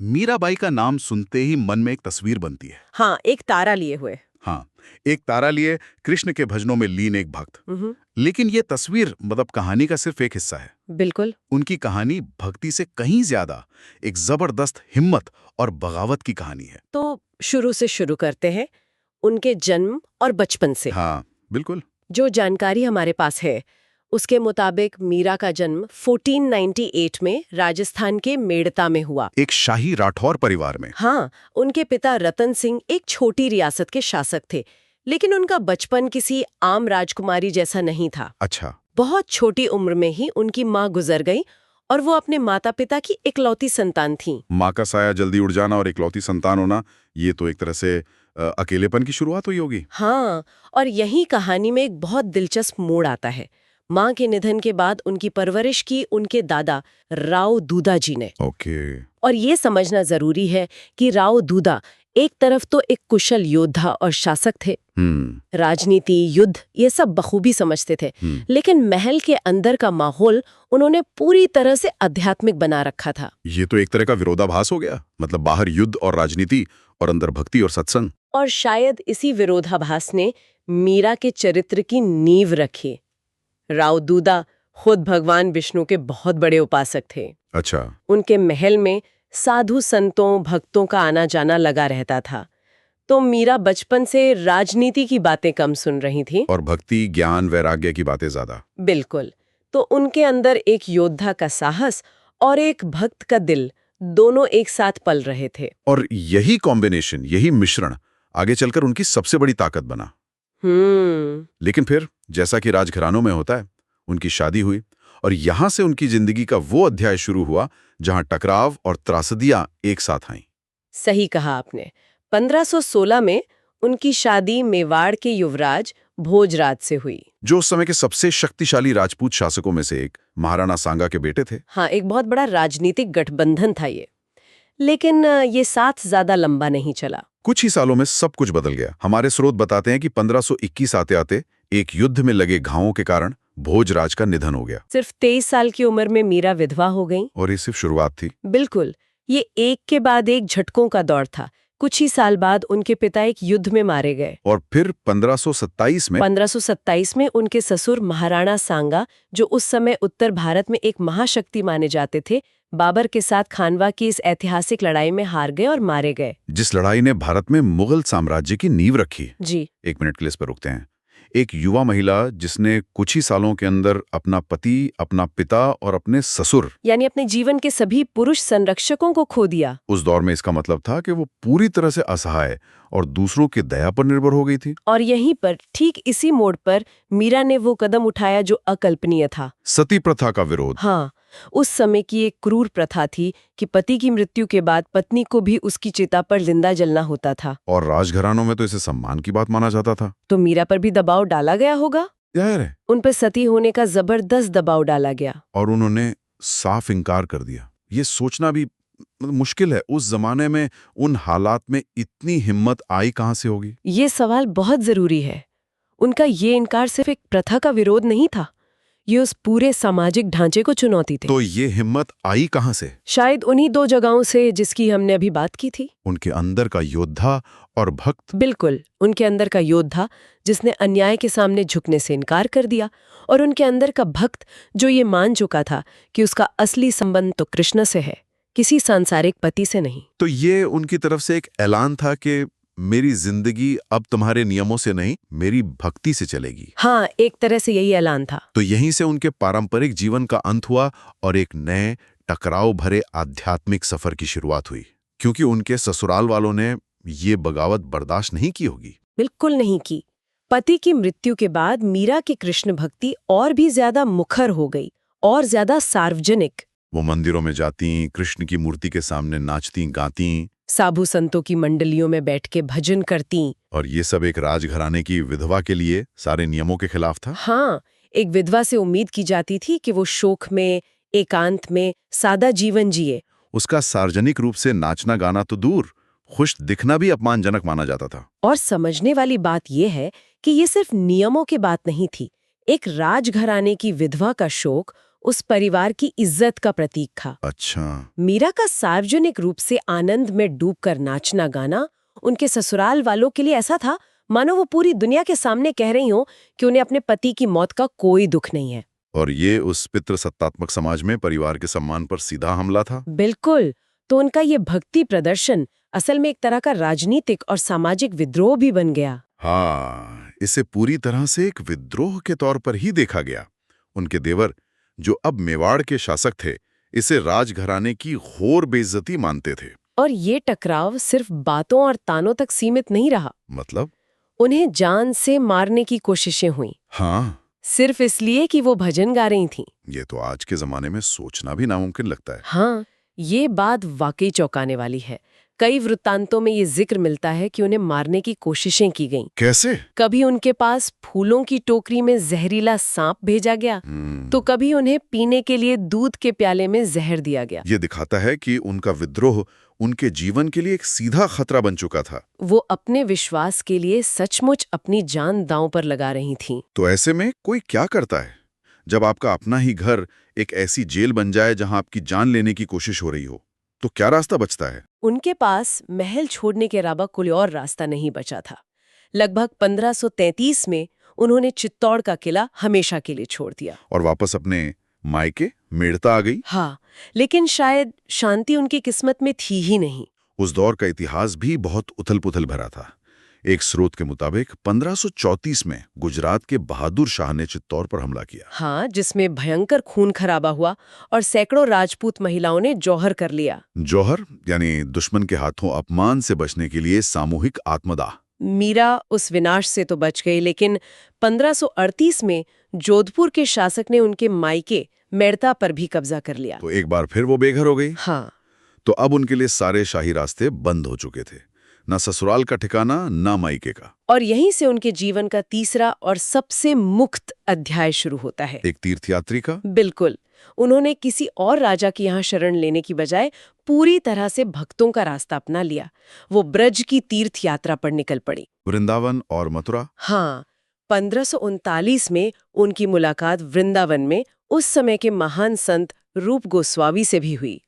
मीराबाई का नाम सुनते ही मन में एक तस्वीर बनती है। हाँ, एक तारा लिए हुए। हाँ, एक तारा लिए कृष्ण के भजनों में लीन एक भक्त। हम्म, लेकिन ये तस्वीर मतलब कहानी का सिर्फ एक हिस्सा है। बिल्कुल। उनकी कहानी भक्ति से कहीं ज्यादा एक जबरदस्त हिम्मत और बगावत की कहानी है। तो शुरू से शुरू करते हैं, उनके जन्म और बचपन से। हाँ, बिल्कुल। जो जानकारी हमारे पास है उसके मुताबिक मीरा का जन्म 1498 में राजस्थान के मेड़ता में हुआ। एक शाही राठौर परिवार में। हाँ, उनके पिता रतन सिंह एक छोटी रियासत के शासक थे, लेकिन उनका बचपन किसी आम राजकुमारी जैसा नहीं था। अच्छा। बहुत छोटी उम्र में ही उनकी माँ गुजर गई और वो अपने माता पिता की इकलौती संतान थी। माँ का साया जल्दी उड़ जाना और इकलौती संतान होना, ये तो एक तरह से अकेलेपन की शुरुआत हुई होगी। हाँ, और यही कहानी में एक बहुत दिलचस्प मोड़ आता है। माँ के निधन के बाद उनकी परवरिश की उनके दादा राव दूदा जी ने। ओके। और ये समझना जरूरी है कि राव दूदा एक तरफ तो एक कुशल योद्धा और शासक थे, राजनीति, युद्ध, ये सब बखूबी समझते थे, लेकिन महल के अंदर का माहौल उन्होंने पूरी तरह से आध्यात्मिक बना रखा था। ये तो एक तरह का विरोधाभास हो गया, मतलब बाहर युद्ध और राजनीति और अंदर भक्ति और सत्संग। और शायद इसी विरोधाभास ने मीरा के चरित्र की नींव रखी। राव दूदा खुद भगवान विष्णु के बहुत बड़े उपासक थे। अच्छा। उनके महल में साधु संतों भक्तों का आना जाना लगा रहता था, तो मीरा बचपन से राजनीति की बातें कम सुन रही थी और भक्ति, ज्ञान, वैराग्य की बातें ज्यादा। बिल्कुल। तो उनके अंदर एक योद्धा का साहस और एक भक्त का दिल, दोनों एक साथ पल रहे थे। और यही कॉम्बिनेशन, यही मिश्रण आगे चलकर उनकी सबसे बड़ी ताकत बना। लेकिन फिर जैसा कि राजघरानों में होता है, उनकी शादी हुई और यहां से उनकी जिंदगी का वो अध्याय शुरू हुआ जहां टकराव और त्रासदियां एक साथ आईं। सही कहा आपने। 1516 में उनकी शादी मेवाड़ के युवराज भोजराज से हुई, जो उस समय के सबसे शक्तिशाली राजपूत शासकों में से एक महाराणा सांगा के बेटे थे। हाँ, एक बहुत बड़ा राजनीतिक गठबंधन था ये। लेकिन ये साथ ज्यादा लंबा नहीं चला। कुछ ही सालों में सब कुछ बदल गया। हमारे स्रोत बताते हैं कि 1521 आते आते एक युद्ध में लगे घावों के कारण भोजराज का निधन हो गया। सिर्फ 23 साल की उम्र में मीरा विधवा हो गई। और ये सिर्फ शुरुआत थी। बिल्कुल, ये एक के बाद एक झटकों का दौर था। कुछ ही साल बाद उनके पिता एक युद्ध में मारे गए और फिर 1527 में उनके ससुर महाराणा सांगा, जो उस समय उत्तर भारत में एक महाशक्ति माने जाते थे, बाबर के साथ खानवा की इस ऐतिहासिक लड़ाई में हार गए और मारे गए। जिस लड़ाई ने भारत में मुगल साम्राज्य की नींव रखी। जी। एक मिनट के लिए इस पर रुकते हैं। एक युवा महिला जिसने कुछ ही सालों के अंदर अपना पति, अपना पिता और अपने ससुर, यानी अपने जीवन के सभी पुरुष संरक्षकों को खो दिया। उस दौर में इसका मतलब था कि वो पूरी तरह से असहाय और दूसरों की दया पर निर्भर हो गई थी। और यहीं पर, ठीक इसी मोड़ पर, मीरा ने वो कदम उठाया जो अकल्पनीय था। सती प्रथा का विरोध। हाँ, उस समय की एक क्रूर प्रथा थी कि पति की मृत्यु के बाद पत्नी को भी उसकी चिता पर जिंदा जलना होता था। और राजघरानों में तो इसे सम्मान की बात माना जाता था। तो मीरा पर भी दबाव डाला गया होगा। जाहिर है, उन पर सती होने का जबरदस्त दबाव डाला गया और उन्होंने साफ इनकार कर दिया। ये सोचना भी मुश्किल है, उस जमाने में उन हालात में इतनी हिम्मत आई कहां से होगी। ये सवाल बहुत जरूरी है। उनका ये इनकार सिर्फ एक प्रथा का विरोध नहीं था, ये उस पूरे सामाजिक ढांचे को चुनौती थी। तो ये हिम्मत आई कहां से? शायद उन्हीं दो जगहों से जिसकी हमने अभी बात की थी। उनके अंदर का योद्धा और भक्त। बिल्कुल, उनके अंदर का योद्धा जिसने अन्याय के सामने झुकने से इनकार कर दिया, और उनके अंदर का भक्त जो ये मान चुका था कि उसका असली संबंध तो कृष्ण से है, किसी सांसारिक पति से नहीं। तो ये उनकी तरफ से एक ऐलान था कि मेरी जिंदगी अब तुम्हारे नियमों से नहीं, मेरी भक्ति से चलेगी। हाँ, एक तरह से यही ऐलान था। तो यहीं से उनके पारंपरिक जीवन का अंत हुआ और एक नए टकराव भरे आध्यात्मिक सफर की शुरुआत हुई, क्योंकि उनके ससुराल वालों ने ये बगावत बर्दाश्त नहीं की होगी। बिल्कुल नहीं की। पति की मृत्यु के बाद मीरा की कृष्ण भक्ति और भी ज्यादा मुखर हो गई और ज्यादा सार्वजनिक। वो मंदिरों में जाती, कृष्ण की मूर्ति के सामने नाचती गाती, साधु संतों की मंडलियों में बैठ के भजन करती। और ये सब एक राजघराने की विधवा के लिए सारे नियमों के खिलाफ था। हाँ, एक विधवा से उम्मीद की जाती थी कि वो शोक में, एकांत में सादा जीवन जिए। उसका सार्वजनिक रूप से नाचना गाना तो दूर, खुश दिखना भी अपमानजनक माना जाता था। और समझने वाली बात यह है कि ये सिर्फ नियमों की बात नहीं थी। एक राजघराने की विधवा का शोक उस परिवार की इज्जत का प्रतीक था। अच्छा। मीरा का सार्वजनिक रूप से आनंद में डूबकर नाचना गाना उनके ससुराल वालों के लिए ऐसा था मानो वो पूरी दुनिया के सामने कह रही हो कि उन्हें अपने पति की मौत का कोई दुख नहीं है। और ये उस पितृसत्तात्मक समाज में परिवार के सम्मान पर सीधा हमला था। बिल्कुल। तो उनका ये भक्ति प्रदर्शन असल में एक तरह का राजनीतिक और सामाजिक विद्रोह भी बन गया। हाँ, इसे पूरी तरह से एक विद्रोह के तौर पर ही देखा गया। उनके देवर, जो अब मेवाड़ के शासक थे, इसे राजघराने की घोर बेइज्जती मानते थे। और ये टकराव सिर्फ बातों और तानों तक सीमित नहीं रहा। मतलब? उन्हें जान से मारने की कोशिशें हुई। हाँ, सिर्फ इसलिए कि वो भजन गा रही थीं। ये तो आज के जमाने में सोचना भी नामुमकिन लगता है। हाँ, ये बात वाकई चौंकाने वाली है। कई वृत्तांतों में ये जिक्र मिलता है कि उन्हें मारने की कोशिशें की गईं। कैसे? कभी उनके पास फूलों की टोकरी में जहरीला सांप भेजा गया, तो कभी उन्हें पीने के लिए दूध के प्याले में जहर दिया गया। ये दिखाता है कि उनका विद्रोह उनके जीवन के लिए एक सीधा खतरा बन चुका था। वो अपने विश्वास के लिए सचमुच अपनी जान दांव पर लगा रही थीं। तो ऐसे में कोई क्या करता है जब आपका अपना ही घर एक ऐसी जेल बन जाए जहां आपकी जान लेने की कोशिश हो रही हो? तो क्या रास्ता बचता है? उनके पास महल छोड़ने के अलावा कोई और रास्ता नहीं बचा था। लगभग 1533 में उन्होंने चित्तौड़ का किला हमेशा के लिए छोड़ दिया और वापस अपने मायके मेड़ता आ गई। हाँ, लेकिन शायद शांति उनकी किस्मत में थी ही नहीं। उस दौर का इतिहास भी बहुत उथल-पुथल भरा था। एक स्रोत के मुताबिक 1534 में गुजरात के बहादुर शाह ने चित्तौड़ पर हमला किया। हाँ, जिसमें भयंकर खून खराबा हुआ और सैकड़ों राजपूत महिलाओं ने जौहर कर लिया। जौहर यानी दुश्मन के हाथों अपमान से बचने के लिए सामूहिक आत्मदाह। मीरा उस विनाश से तो बच गई, लेकिन 1538 में जोधपुर के शासक ने उनके मायके मेड़ता पर भी कब्जा कर लिया। तो एक बार फिर वो बेघर हो गई। हाँ, तो अब उनके लिए सारे शाही रास्ते बंद हो चुके थे। ना ससुराल का ठिकाना, ना मायके का। और यहीं से उनके जीवन का तीसरा और सबसे मुक्त अध्याय शुरू होता है। एक तीर्थयात्री का। बिल्कुल। उन्होंने किसी और राजा की यहाँ शरण लेने की बजाय पूरी तरह से भक्तों का रास्ता अपना लिया। वो ब्रज की तीर्थ यात्रा पर निकल पड़ी। वृंदावन और मथुरा। हाँ, 1539 में उनकी मुलाकात वृंदावन में उस समय के महान संत रूप गोस्वामी से भी हुई।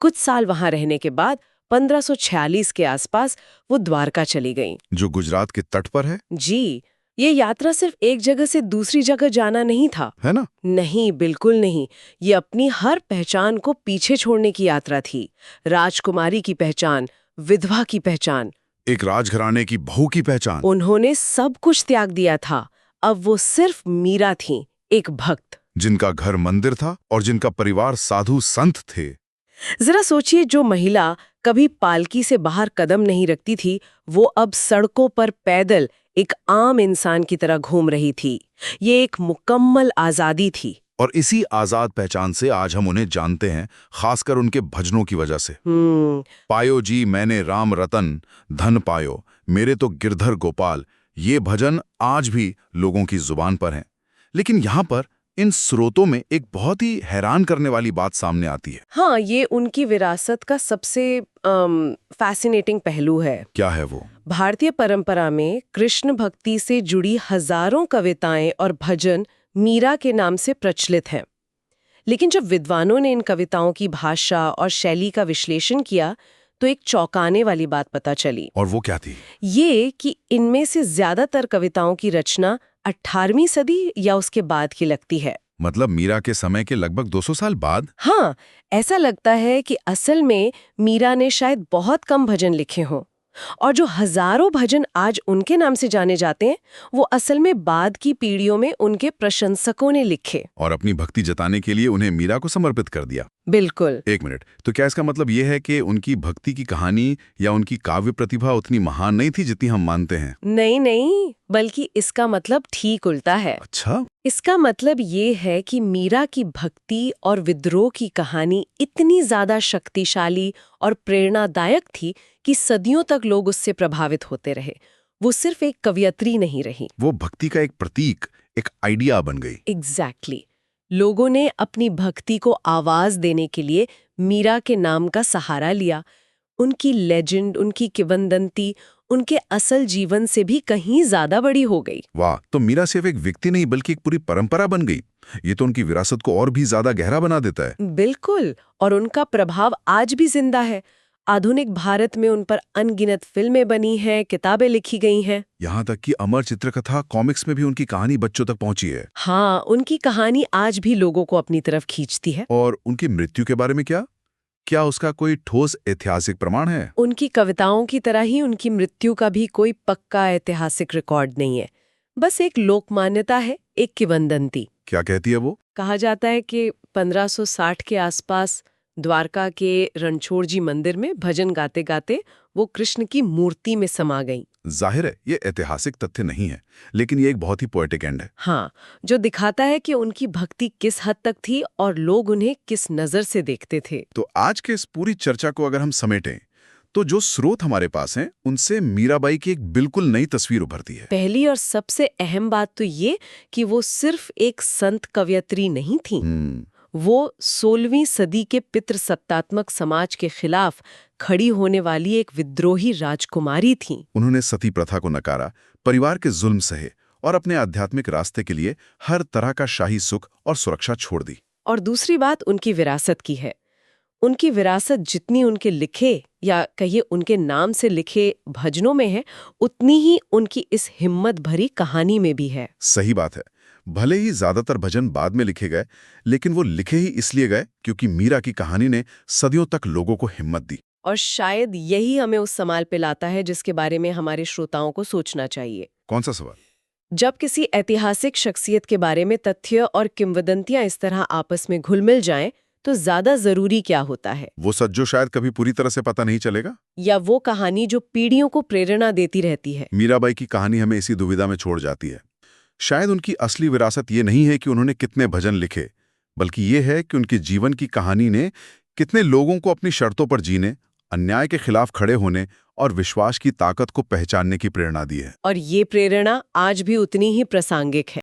कुछ साल वहां रहने के बाद 1546 के आसपास वो द्वारका चली गईं। जो गुजरात के तट पर है। जी, ये यात्रा सिर्फ एक जगह से दूसरी जगह जाना नहीं था, है ना? नहीं, बिल्कुल नहीं। ये अपनी हर पहचान को पीछे छोड़ने की यात्रा थी। राजकुमारी की पहचान, विधवा की पहचान, एक राजघराने की बहू की पहचान। उन्होंने सब कुछ त्याग दिया था। अब वो सिर्फ मीरा थीं, एक भक्त, जिनका घर मंदिर था और जिनका परिवार साधु संत थे। जरा सोचिए, जो महिला कभी पालकी से बाहर कदम नहीं रखती थी, वो अब सड़कों पर पैदल एक आम इंसान की तरह घूम रही थी। ये एक मुकम्मल आजादी थी। और इसी आजाद पहचान से आज हम उन्हें जानते हैं, खासकर उनके भजनों की वजह से। पायो जी मैंने राम रतन, धन पायो, मेरे तो गिरधर गोपाल। ये भजन आज भी लोगों की जुबान पर हैं। लेकिन यहाँ पर इन स्रोतों में एक बहुत ही हैरान करने वाली बात सामने आती है। हाँ, ये उनकी विरासत का सबसे फैसिनेटिंग पहलू है। क्या है वो? भारतीय परंपरा में कृष्ण भक्ति से जुड़ी हजारों कविताएं और भजन मीरा के नाम से प्रचलित हैं। लेकिन जब विद्वानों ने इन कविताओं की भाषा और शैली का विश्लेषण किया, तो एक चौंकाने वाली बात पता चली। और वो क्या थी? ये कि इनमें से ज्यादातर कविताओं की रचना 18वीं सदी या उसके बाद की लगती है। मतलब मीरा के समय के लगभग 200 साल बाद? हाँ, ऐसा लगता है कि असल में मीरा ने शायद बहुत कम भजन लिखे हों, और जो हजारों भजन आज उनके नाम से जाने जाते हैं, वो असल में बाद की पीढ़ियों में उनके प्रशंसकों ने लिखे और अपनी भक्ति जताने के लिए उन्हें मीरा को समर्पित कर दिया। बिल्कुल। एक मिनट, तो क्या इसका मतलब ये है कि उनकी भक्ति की कहानी या उनकी काव्य प्रतिभा उतनी महान नहीं थी जितनी हम मानते हैं? नहीं, बल्कि इसका मतलब ठीक उल्टा है। अच्छा? इसका मतलब ये है कि मीरा की भक्ति और विद्रोह की कहानी इतनी ज्यादा शक्तिशाली और प्रेरणादायक थी कि सदियों तक लोग उससे प्रभावित होते रहे। वो सिर्फ एक कवियत्री नहीं रही, वो भक्ति का एक प्रतीक, एक आइडिया बन गई। एग्जैक्टली। लोगों ने अपनी भक्ति को आवाज देने के लिए मीरा के नाम का सहारा लिया। उनकी लेजेंड, उनकी किंवदंती, उनके असल जीवन से भी कहीं ज्यादा बड़ी हो गई। वाह, तो मीरा सिर्फ एक व्यक्ति नहीं बल्कि एक पूरी परंपरा बन गई। ये तो उनकी विरासत को और भी ज्यादा गहरा बना देता है। बिल्कुल, और उनका प्रभाव आज भी जिंदा है। आधुनिक भारत में उन पर अनगिनत फिल्में बनी हैं, किताबें लिखी गई हैं। यहाँ तक कि अमर चित्रकथा कॉमिक्स में भी उनकी कहानी बच्चों तक पहुंची है। हाँ, उनकी कहानी आज भी लोगों को अपनी तरफ खींचती है। और उनकी मृत्यु के बारे में क्या उसका कोई ठोस ऐतिहासिक प्रमाण है? उनकी कविताओं की तरह ही उनकी मृत्यु का भी कोई पक्का ऐतिहासिक रिकॉर्ड नहीं है। बस एक लोकमान्यता है, एक किंवदंती। क्या कहती है वो? कहा जाता है कि 1560 के आसपास द्वारका के रणछोड़ जी मंदिर में भजन गाते गाते वो कृष्ण की मूर्ति में समा गईं। जाहिर है ये ऐतिहासिक तथ्य नहीं है, लेकिन ये एक बहुत ही पोएटिक एंड है। हाँ, जो दिखाता है कि उनकी भक्ति किस हद तक थी और लोग उन्हें किस नजर से देखते थे। तो आज के इस पूरी चर्चा को अगर हम समेटें तो जो स्रोत हमारे पास हैं उनसे मीराबाई की एक बिल्कुल नई तस्वीर उभरती है। पहली और सबसे अहम बात तो ये कि वो सिर्फ एक संत कवयित्री नहीं थी। वो 16वीं सदी के पितृसत्तात्मक समाज के खिलाफ खड़ी होने वाली एक विद्रोही राजकुमारी थीं। उन्होंने सती प्रथा को नकारा, परिवार के जुल्म सहे और अपने आध्यात्मिक रास्ते के लिए हर तरह का शाही सुख और सुरक्षा छोड़ दी। और दूसरी बात उनकी विरासत की है। उनकी विरासत जितनी उनके लिखे या कहिए उनके नाम से लिखे भजनों में है, उतनी ही उनकी इस हिम्मत भरी कहानी में भी है। सही बात है। भले ही ज्यादातर भजन बाद में लिखे गए, लेकिन वो लिखे ही इसलिए गए क्योंकि मीरा की कहानी ने सदियों तक लोगों को हिम्मत दी। और शायद यही हमें उस सवाल पे लाता है जिसके बारे में हमारे श्रोताओं को सोचना चाहिए। कौन सा सवाल? जब किसी ऐतिहासिक शख्सियत के बारे में तथ्य और किंवदंतियां इस तरह आपस में घुल मिल जाएं, तो ज्यादा जरूरी क्या होता है? वो सच जो शायद कभी पूरी तरह से पता नहीं चलेगा, या वो कहानी जो पीढ़ियों को प्रेरणा देती रहती है? मीराबाई की कहानी हमें इसी दुविधा में छोड़ जाती है। शायद उनकी असली विरासत ये नहीं है कि उन्होंने कितने भजन लिखे, बल्कि ये है कि उनके जीवन की कहानी ने कितने लोगों को अपनी शर्तों पर जीने, अन्याय के खिलाफ खड़े होने और विश्वास की ताकत को पहचानने की प्रेरणा दी है। और ये प्रेरणा आज भी उतनी ही प्रासंगिक है।